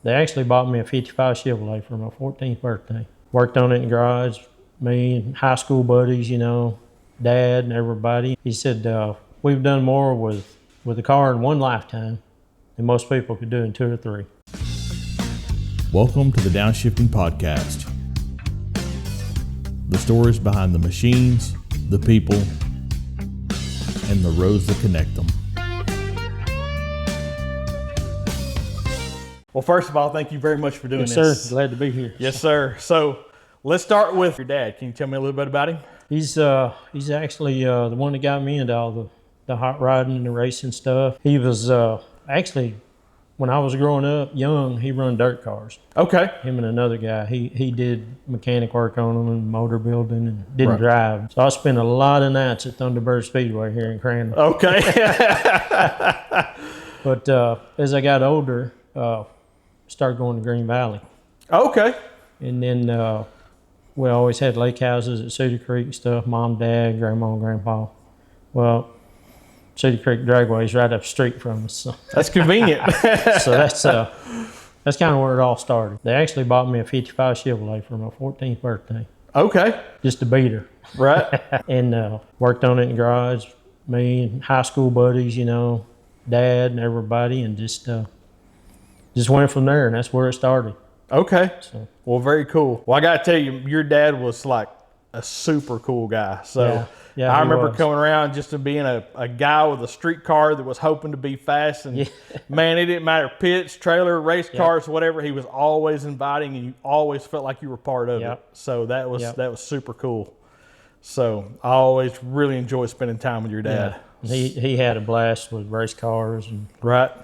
They actually bought me a 55 Chevrolet for my 14th birthday. Worked on it in the garage, me and high school buddies, Dad and everybody. He said, we've done more with a car in one lifetime than most people could do in 2 or 3. Welcome to the DownShifting Podcast. The stories behind the machines, the people, and the roads that connect them. Well, first of all, thank you very much for doing this. Yes, sir. Glad to be here. Yes, sir. So let's start with your dad. Can you tell me a little bit about him? He's actually the one that got me into all the hot rodding and the racing stuff. He was actually, when I was growing up young, he run dirt cars. Okay. Him and another guy. He did mechanic work on them and motor building and didn't drive. So I spent a lot of nights at Thunderbird Speedway here in Crandall. Okay. But as I got older, started going to Green Valley. Okay. And then we always had lake houses at Cedar Creek and stuff, mom, dad, grandma, and grandpa. Well, Cedar Creek Dragway is right up the street from us. So. That's convenient. So that's kind of where it all started. They actually bought me a 55 Chevrolet for my 14th birthday. Okay. Just to beat her. Right. And worked on it in the garage, me and high school buddies, Dad and everybody, and just went from there, and that's where it started. Okay. So. Well, very cool. Well, I got to tell you, your dad was like a super cool guy. So yeah, I remember coming around just to being a guy with a street car that was hoping to be fast. And man, it didn't matter, pits, trailer, race cars, whatever. He was always inviting, and you always felt like you were part of it. So that was super cool. So I always really enjoyed spending time with your dad. Yeah. He had a blast with race cars and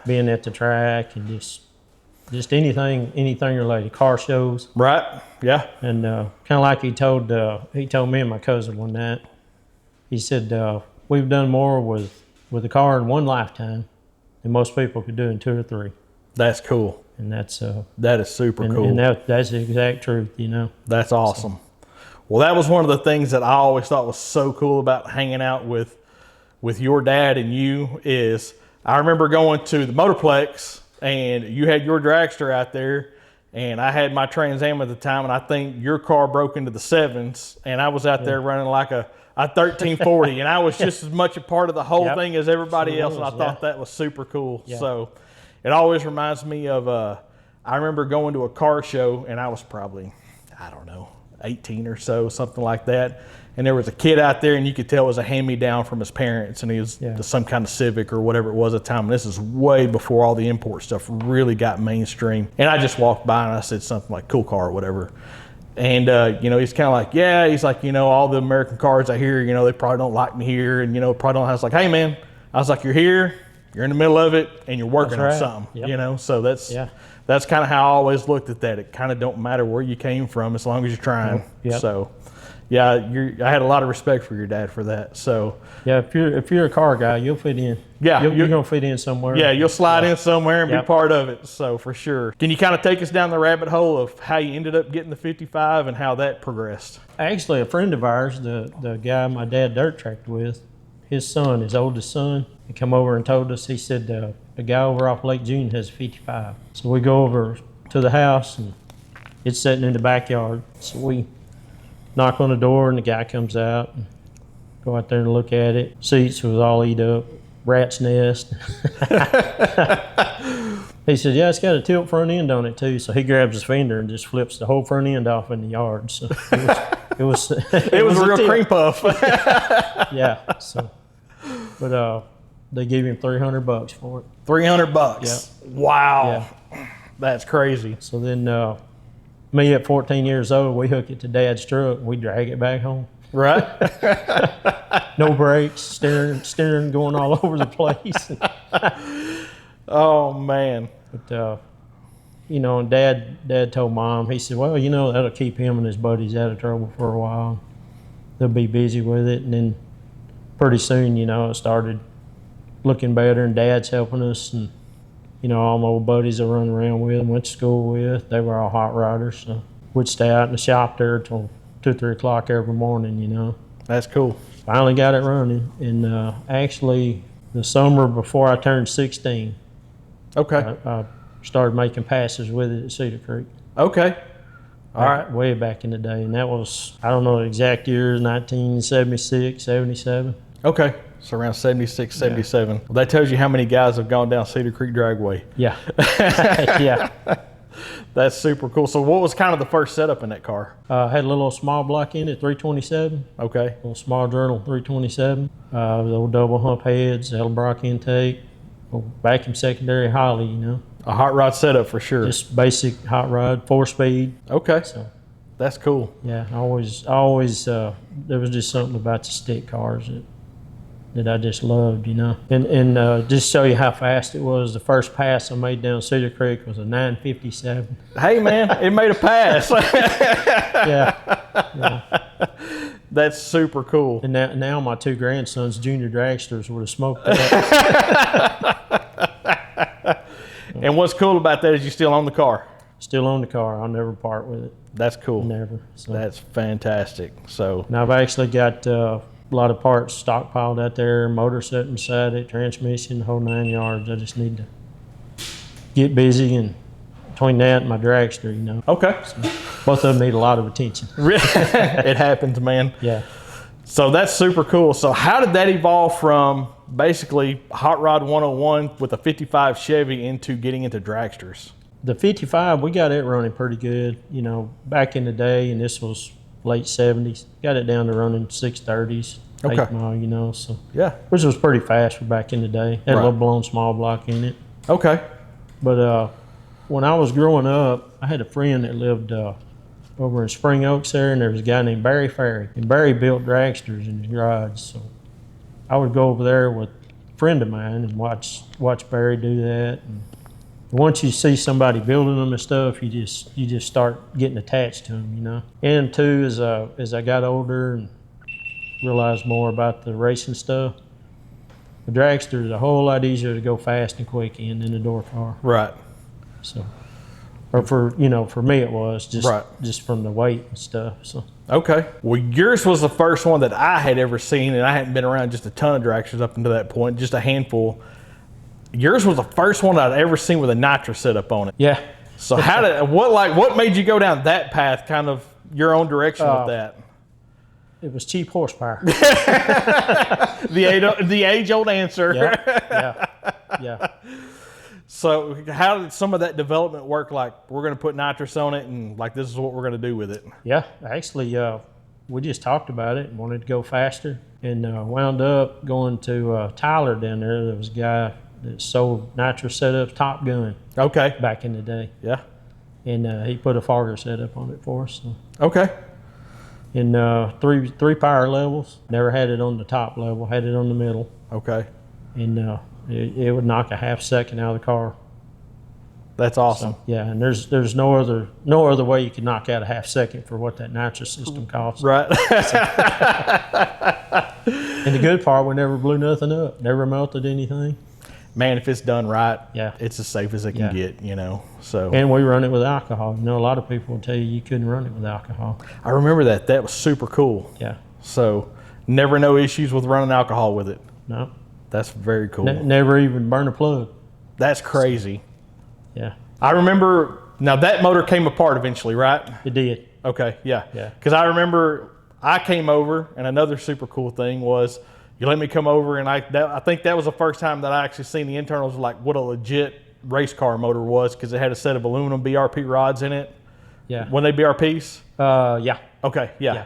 being at the track and just anything related, car shows. Right. Yeah. And kind of like he told me and my cousin one night. He said, we've done more with a car in one lifetime than most people could do in 2 or 3. That's cool. And that is super cool. And that's the exact truth, That's awesome. So. Well, that was one of the things that I always thought was so cool about hanging out with your dad and you is I remember going to the Motorplex and you had your dragster out there and I had my Trans Am at the time, and I think your car broke into the 7s and I was out there running like a 1340 and I was just as much a part of the whole thing as everybody else, and I thought that was super cool. So it always reminds me of I remember going to a car show and I was probably, I don't know, 18 or so, something like that. And there was a kid out there, and you could tell it was a hand-me-down from his parents, and he was some kind of Civic or whatever it was at the time. And this is way before all the import stuff really got mainstream. And I just walked by and I said something like, cool car or whatever. And, he's kind of like, he's like, all the American cars I hear, they probably don't like me here. And, probably don't. I was like, hey, man, I was like, you're here, you're in the middle of it, and you're working on something, So that's kind of how I always looked at that. It kind of don't matter where you came from as long as you're trying. So. Yeah, I had a lot of respect for your dad for that. So yeah, if you're a car guy, you'll fit in. Yeah, you're gonna fit in somewhere. Yeah, you'll slide in somewhere and be part of it. So for sure. Can you kind of take us down the rabbit hole of how you ended up getting the 55 and how that progressed? Actually, a friend of ours, the guy my dad dirt tracked with, his oldest son, he come over and told us. He said a guy over off Lake June has a 55. So we go over to the house and it's sitting in the backyard. So we knock on the door and the guy comes out and go out there and look at it. Seats was all eat up, rat's nest. He said, it's got a tilt front end on it too. So he grabs his fender and just flips the whole front end off in the yard. So it was a real cream puff. So, but they gave him $300 for it. $300. Yeah. Wow. Yeah. That's crazy. So then me at 14 years old, we hook it to Dad's truck and we drag it back home. Right. No brakes, steering going all over the place. Oh man. But and Dad told Mom, he said, well, that'll keep him and his buddies out of trouble for a while. They'll be busy with it. And then pretty soon, it started looking better, and Dad's helping us, and all my old buddies I run around with and went to school with, they were all hot riders. So we'd stay out in the shop there till 2, 3 o'clock every morning, That's cool. Finally got it running. And actually, the summer before I turned 16, okay, I started making passes with it at Cedar Creek. Okay. All right. Way back in the day. And that was, I don't know the exact years, 1976, 77. Okay. So around 76, 77. Well, that tells you how many guys have gone down Cedar Creek Dragway. Yeah. Yeah. That's super cool. So what was kind of the first setup in that car? Had a little small block in it, 327. Okay. Little small journal, 327. The old double hump heads, Edelbrock intake, vacuum secondary Holly, you know. A hot rod setup for sure. Just basic hot rod, 4-speed. Okay. So that's cool. yeah, I always there was just something about the stick cars that I just loved, you know. And just show you how fast it was, the first pass I made down Cedar Creek was a 9:57. Hey man, it made a pass. Yeah. That's super cool. And now my 2 grandsons, junior dragsters, would have smoked that. And what's cool about that is you still own the car. Still own the car. I'll never part with it. That's cool. Never. So. That's fantastic. So Now I've actually got a lot of parts stockpiled out there, motor set beside it, transmission, the whole 9 yards. I just need to get busy, and between that and my dragster, you know. okay. So both of them need a lot of attention. It happens, man. Yeah. So that's super cool. So how did that evolve from basically Hot Rod 101 with a 55 Chevy into getting into dragsters? The 55, we got it running pretty good, you know, back in the day, and this was late 70s. Got it down to running 630s, 8 mile, you know, so. Yeah. Which was pretty fast for back in the day. Had a little blown small block in it. Okay. But when I was growing up, I had a friend that lived over in Spring Oaks there, and there was a guy named Barry Ferry. And Barry built dragsters in his garage, so I would go over there with a friend of mine and watch Barry do that. And once you see somebody building them and stuff, you just start getting attached to them, you know. And too, as I got older and realized more about the racing stuff, the dragster is a whole lot easier to go fast and quick in than the door car. Right. So, or for me it was just from the weight and stuff. So. Okay. Well, yours was the first one that I had ever seen, and I hadn't been around just a ton of dragsters up until that point, just a handful. Yours was the first one I'd ever seen with a nitrous setup on it. Yeah. So what made you go down that path, kind of your own direction with that? It was cheap horsepower. The age-old answer. Yeah. So how did some of that development work? Like, we're going to put nitrous on it, and like, this is what we're going to do with it. Yeah, actually, we just talked about it and wanted to go faster, and wound up going to Tyler down there. There was a guy that sold nitrous setups, Top Gun. Okay. Back in the day. Yeah. And he put a Fargo setup on it for us. So. Okay. And three power levels. Never had it on the top level. Had it on the middle. Okay. And it would knock a half second out of the car. That's awesome. So, yeah, and there's no other way you could knock out a half second for what that nitrous system costs. Right. And the good part, we never blew nothing up. Never melted anything. Man, if it's done right, yeah, it's as safe as it can get, you know. So. And we run it with alcohol. You know, a lot of people will tell you couldn't run it with alcohol. I remember that. That was super cool. Yeah. So, never no issues with running alcohol with it. No. That's very cool. Never even burn a plug. That's crazy. So, yeah. I remember, now that motor came apart eventually, right? It did. Okay, yeah. Yeah. Because I remember I came over, and another super cool thing was you let me come over, and I think that was the first time that I actually seen the internals of like what a legit race car motor was, because it had a set of aluminum BRP rods in it. Yeah. When they BRPs? Yeah. Okay, yeah.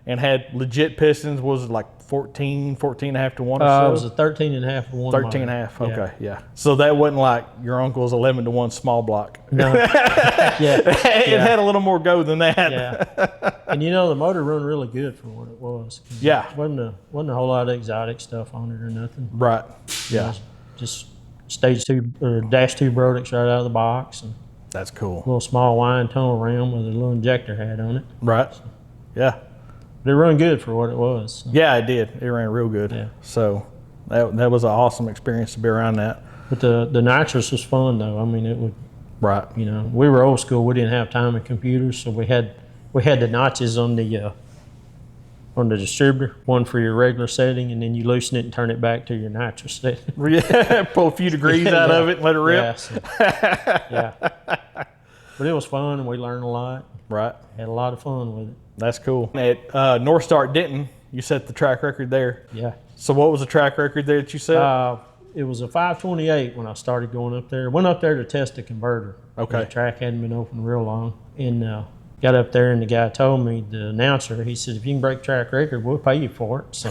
And had legit pistons. Was it like 14 and a half to 1 or so? It was a 13 and a half to 1. 13 and a half, okay, yeah. So that wasn't like your uncle's 11 to 1 small block. No. It had a little more go than that. Yeah. And you know, the motor run really good for what it was. Yeah. Wasn't a whole lot of exotic stuff on it or nothing. Right, yeah. Just stage 2 or dash 2 Brodix right out of the box. And that's cool. A little small wine tunnel ram with a little injector head on it. Right, so. Yeah. But it run good for what it was. So. Yeah, it did. It ran real good. Yeah. So that was an awesome experience to be around that. But the nitrous was fun though. I mean, it would. Right. You know, we were old school. We didn't have time and computers, so we had the notches on the on the distributor, one for your regular setting, and then you loosen it and turn it back to your nitrous setting. Yeah, pull a few degrees out of it and let it rip. Yeah, so, yeah. But it was fun, and we learned a lot. Right. Had a lot of fun with it. That's cool. At North Star at Denton, you set the track record there. Yeah. So what was the track record there that you set? It was a 528 when I started going up there. Went up there to test the converter. Okay. The track hadn't been open real long. And got up there, and the guy told me, the announcer, he said, if you can break track record, we'll pay you for it. So,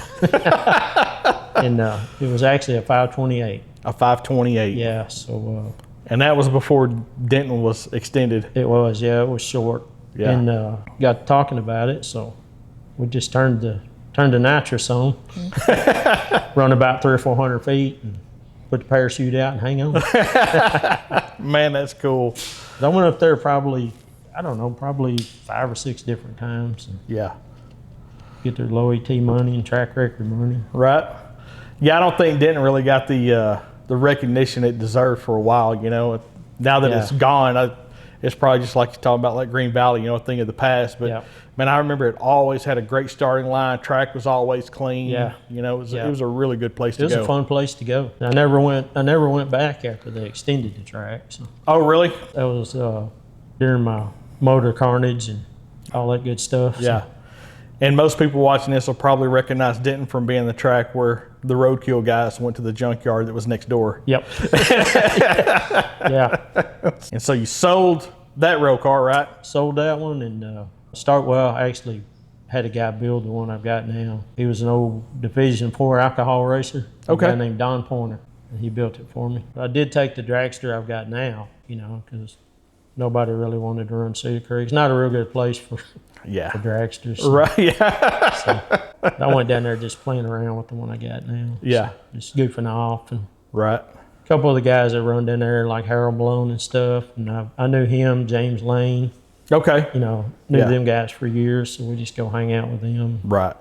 and it was actually a 528. A 528. Yeah, so. And that was before Denton was extended. It was, yeah, it was short. Yeah. And got talking about it, so we just turned the nitrous on, run about 300 or 400 feet, and put the parachute out and hang on. Man, that's cool. I went up there probably 5 or 6 different times. And Yeah. get their low ET money and track record money. Right. Yeah, I don't think Denton really got the recognition it deserved for a while, you know. Now that it's gone, it's probably just like you talking about, like Green Valley, you know, a thing of the past. But man, I remember it always had a great starting line. Track was always clean. Yeah. You know, it was a really good place to go. It was a fun place to go. I never went back after they extended the track. So Oh, really? that was during my motor carnage and all that good stuff. Yeah. And most people watching this will probably recognize Denton from being the track where the roadkill guys went to the junkyard that was next door. Yep. Yeah. And so you sold that rail car, right? Sold that one and I actually had a guy build the one I've got now. He was an old Division 4 alcohol racer. Okay. A guy named Don Pointer. And he built it for me. I did take the dragster I've got now, you know, because nobody really wanted to run Cedar Creek. It's not a real good place for dragsters. So, Right, yeah. so I went down there just playing around with the one I got now. Yeah. So just goofing off. And Right. a couple of the guys that run down there, like Harold Malone and stuff. And I knew him, James Lane. Okay. You know, knew them guys for years. So we just go hang out with them. Right.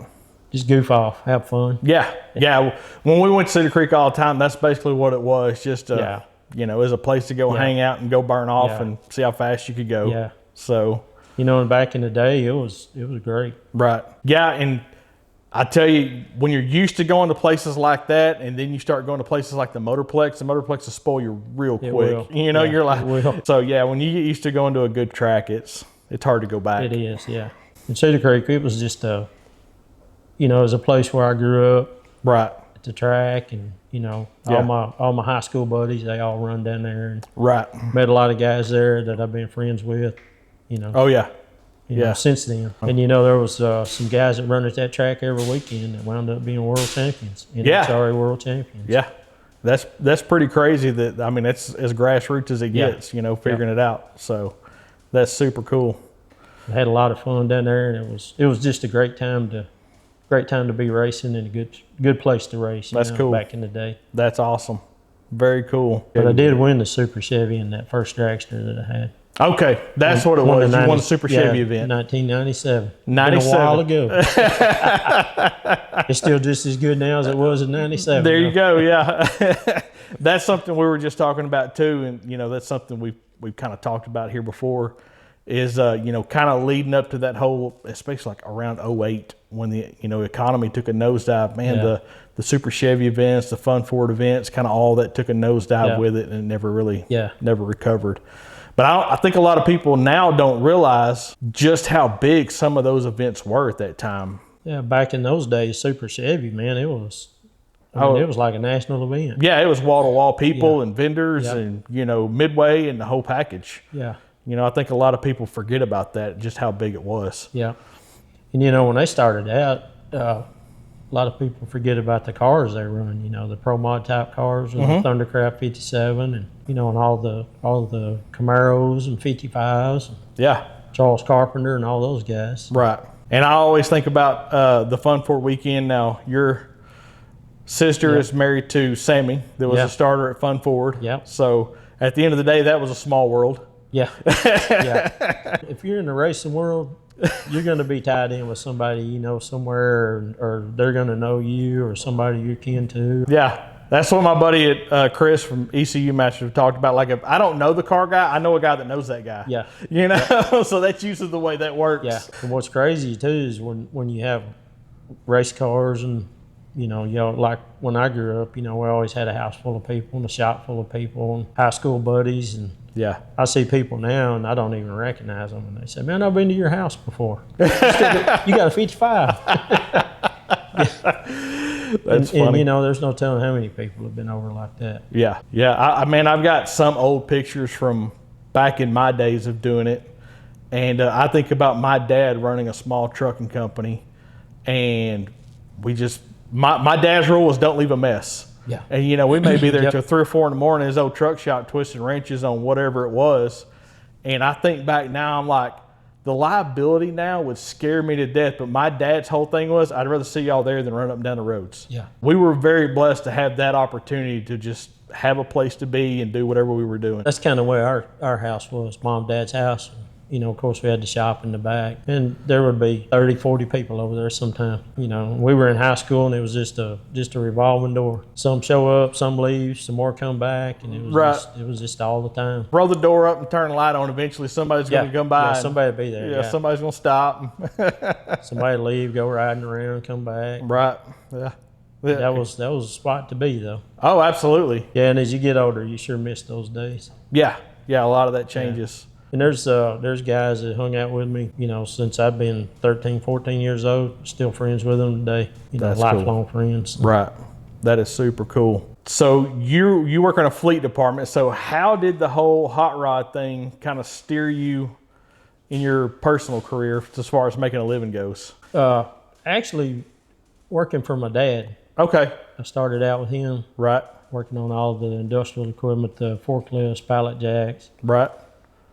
Just goof off, have fun. Yeah. Yeah. When we went to Cedar Creek all the time, that's basically what it was. Just, you know, it was a place to go hang out and go burn off and see how fast you could go. Yeah. So, you know, and back in the day, it was great. right. Yeah. And I tell you, when you're used to going to places like that, and then you start going to places like the Motorplex will spoil you real quick. Will. You know, Yeah, you're like, it will. so yeah, when you get used to going to a good track, it's hard to go back. It is, yeah. In Cedar Creek, it was just it was a place where I grew up. Right. At the track, and you know, all my high school buddies, they all run down there, and Right. met a lot of guys there that I've been friends with. You know. Oh yeah. You know, since then. And you know, there was some guys that run at that track every weekend that wound up being world champions. NHRA world champions. Yeah. That's pretty crazy. That, I mean, that's as grassroots as it gets, you know, figuring it out. So that's super cool. I had a lot of fun down there, and it was just a great time to be racing, and a good place to race. That's cool. Back in the day. That's awesome. Very cool. But I did win the Super Chevy in that first dragster that I had. Okay, that's what it was. You won the Super Chevy event. 1997. 97. Been a while ago. It's still just as good now as it was in 97. There you go, yeah. That's something we were just talking about too, and you know, that's something we've kind of talked about here before, is you know, kind of leading up to that whole, especially like around 08 when the, you know, economy took a nosedive. Man, the Super Chevy events, the Fun Ford events, kind of all that took a nosedive with it, and it never really never recovered. But I think a lot of people now don't realize just how big some of those events were at that time. Yeah, back in those days, Super Chevy, man, it was like a national event. Yeah, it was wall-to-wall people and vendors and, you know, Midway and the whole package. Yeah. You know, I think a lot of people forget about that, just how big it was. Yeah. And, you know, when they started out, a lot of people forget about the cars they run, you know, the Pro Mod type cars, and the Thundercraft 57, and, you know, and all the Camaros and 55s. Yeah. Charles Carpenter and all those guys. Right. And I always think about the Fun Ford weekend. Now, your sister is married to Sammy, that was a starter at Fun Ford. Yeah. So at the end of the day, that was a small world. Yeah. Yeah. If you're in the racing world, you're going to be tied in with somebody you know somewhere, or they're going to know you, or somebody you're kin to. Yeah. That's what my buddy at Chris from ECU Masters talked about. Like, if I don't know the car guy, I know a guy that knows that guy. Yeah. You know, so that's usually the way that works. Yeah. And what's crazy too is when you have race cars and, like when I grew up, we always had a house full of people and a shop full of people and high school buddies. And Yeah. I see people now and I don't even recognize them. And they say, man, I've been to your house before. You got a 55. That's funny. And, there's no telling how many people have been over like that. Yeah. Yeah. I mean, I've got some old pictures from back in my days of doing it. And I think about my dad running a small trucking company. And my dad's rule was don't leave a mess. Yeah. And, we may be there Yep. till 3 or 4 in the morning in his old truck shop twisting wrenches on whatever it was. And I think back now, I'm like, the liability now would scare me to death. But my dad's whole thing was, I'd rather see y'all there than run up and down the roads. Yeah. We were very blessed to have that opportunity to just have a place to be and do whatever we were doing. That's kind of where our house was, Mom, Dad's house. Of course, we had the shop in the back. And there would be 30, 40 people over there sometime. We were in high school, and it was just a revolving door. Some show up, some leave, some more come back, and it was just all the time. Roll the door up and turn the light on. Eventually, somebody's going to come by. Yeah, somebody would be there. Yeah, somebody's going to stop. Somebody leave, go riding around, come back. Right. Yeah. That was a spot to be, though. Oh, absolutely. Yeah, and as you get older, you sure miss those days. Yeah. Yeah, a lot of that changes. Yeah. And there's guys that hung out with me, since I've been 13, 14 years old, still friends with them today. That's lifelong cool. friends. Right. That is super cool. So you work in a fleet department. So how did the whole hot rod thing kind of steer you in your personal career as far as making a living goes? Actually, working for my dad. Okay. I started out with him. Right. Working on all the industrial equipment, the forklifts, pallet jacks. Right.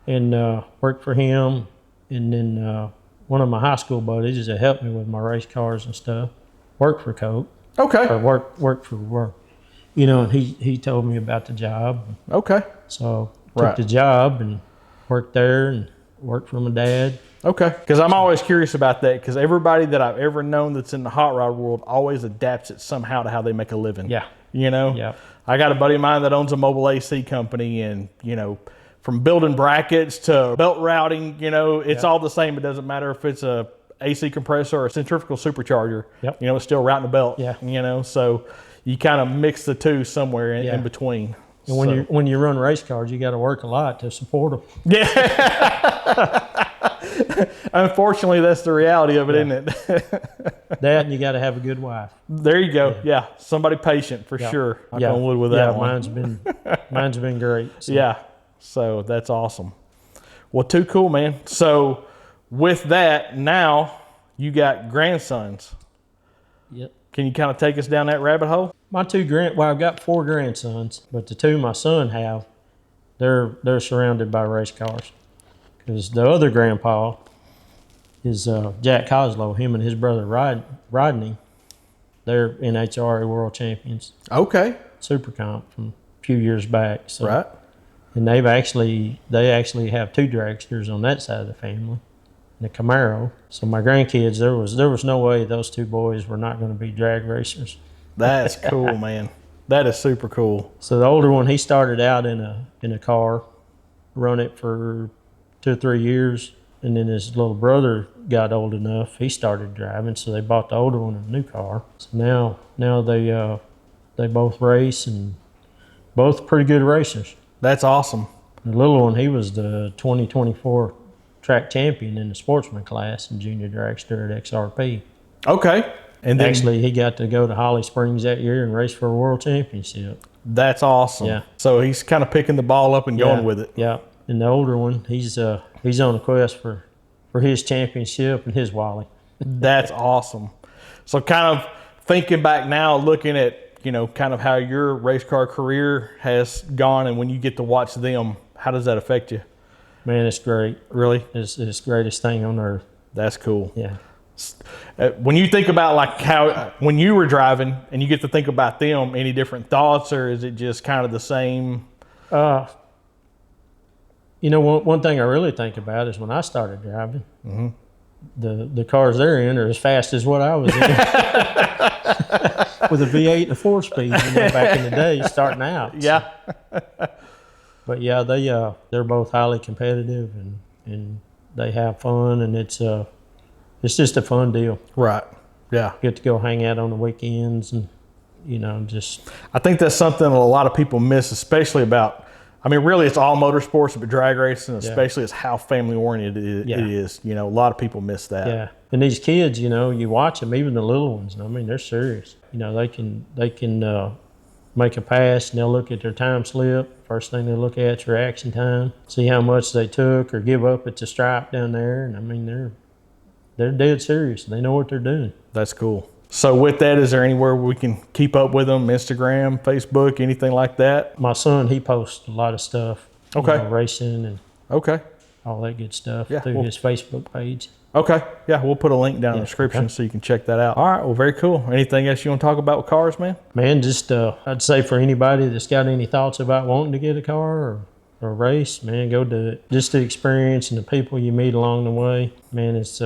And worked for him. And then one of my high school buddies that helped me with my race cars and stuff worked for Coke. Okay. Or worked for work. And he told me about the job. Okay. So took the job and worked there and worked for my dad. Okay. Because I'm always curious about that, because everybody that I've ever known that's in the hot rod world always adapts it somehow to how they make a living. Yeah. Yeah. I got a buddy of mine that owns a mobile AC company, and, from building brackets to belt routing, it's all the same. It doesn't matter if it's a AC compressor or a centrifugal supercharger. Yep. It's still routing a belt. Yeah. So you kind of mix the two somewhere in between. And when you run race cars, you got to work a lot to support them. Yeah. Unfortunately, that's the reality of it, isn't it? That, and you got to have a good wife. There you go. Yeah. Somebody patient for sure. Knock on wood with that one. Mine's been great. So. Yeah. So that's awesome. Well, too cool, man. So with that, now you got grandsons. Yep. Can you kind of take us down that rabbit hole? I've got 4 grandsons, but the 2 my son have, they're surrounded by race cars. Because the other grandpa is Jack Coslow. Him and his brother Rodney, they're NHRA world champions. Okay. Super comp from a few years back. So. Right. And they actually have 2 dragsters on that side of the family, and a Camaro. So my grandkids, there was no way those 2 boys were not going to be drag racers. That's cool, man. That is super cool. So the older one, he started out in a car, run it for 2 or 3 years, and then his little brother got old enough, he started driving. So they bought the older one a new car. So now they both race, and both pretty good racers. That's awesome. The little one, he was the 2024 track champion in the sportsman class in junior dragster at XRP. Okay. And then, actually, he got to go to Holly Springs that year and race for a world championship. That's awesome. Yeah. So he's kind of picking the ball up and going with it. Yeah. And the older one, he's on a quest for his championship and his Wally. That's awesome. So kind of thinking back now, looking at, kind of how your race car career has gone, and when you get to watch them, how does that affect you? Man, it's great. Really? It's the greatest thing on earth. That's cool. Yeah. When you think about like how, when you were driving and you get to think about them, any different thoughts, or is it just kind of the same? One thing I really think about is when I started driving, the cars they're in are as fast as what I was in. With a V8 and a 4-speed, back in the day, starting out. Yeah. But yeah, they're both highly competitive, and they have fun, and it's just a fun deal. Right. Yeah. Get to go hang out on the weekends and, you know, just. I think that's something a lot of people miss, especially about, I mean, really it's all motorsports, but drag racing, especially, is how family oriented it is. You know, a lot of people miss that. Yeah. And these kids, you know, you watch them, even the little ones, I mean, they're serious. You know, they can make a pass and they'll look at their time slip. First thing they look at is reaction time, see how much they took or give up at the stripe down there. And I mean, they're dead serious. They know what they're doing. That's cool. So with that, is there anywhere we can keep up with them? Instagram, Facebook, anything like that? My son, he posts a lot of stuff. Okay. You know, racing and all that good stuff through his Facebook page. Okay. Yeah, we'll put a link down in the description so you can check that out. All right. Well, very cool. Anything else you want to talk about with cars, man? Man, just I'd say for anybody that's got any thoughts about wanting to get a car or race, man, go do it. Just the experience and the people you meet along the way, man, it's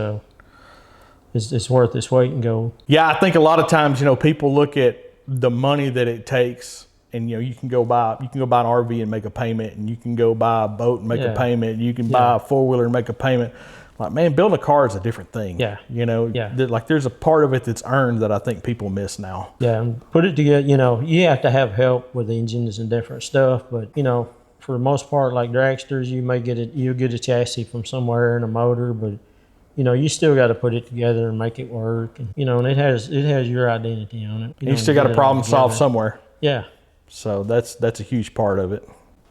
worth its weight in gold. Yeah, I think a lot of times, you know, people look at the money that it takes, and you know, you can go buy an RV and make a payment, and you can go buy a boat and make a payment, and you can buy a four-wheeler and make a payment. Like, man, building a car is a different thing. Yeah. You know, like there's a part of it that's earned that I think people miss now. Yeah, and put it together, you know, you have to have help with engines and different stuff, but you know, for the most part, like dragsters, you'll get a chassis from somewhere and a motor, but you know, you still got to put it together and make it work. And, you know, and it has your identity on it. You still got a problem solved somewhere. Yeah. So that's a huge part of it.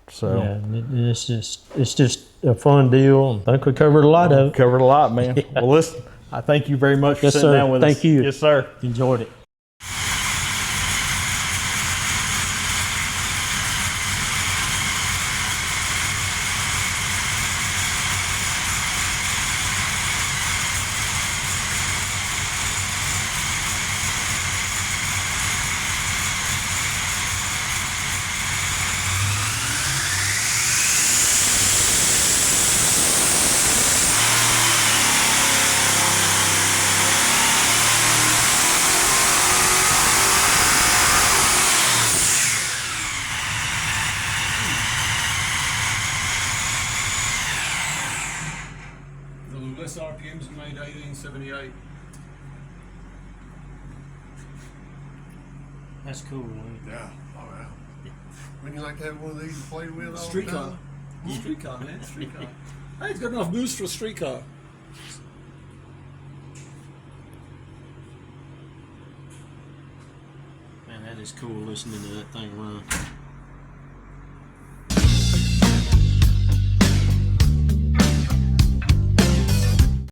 So yeah, it's just a fun deal. I think we covered a lot of it. Covered a lot, man. Yeah. Well, listen, I thank you very much for sitting down with us. Thank you. Yes, sir. Enjoyed it. Less RPMs made 1878. That's cool, man. Yeah. Oh yeah. Wouldn't you like to have one of these to play with all Street the car. time? Street car, man. Street car. Hey, it's got enough boost for a street car. Man, that is cool listening to that thing run.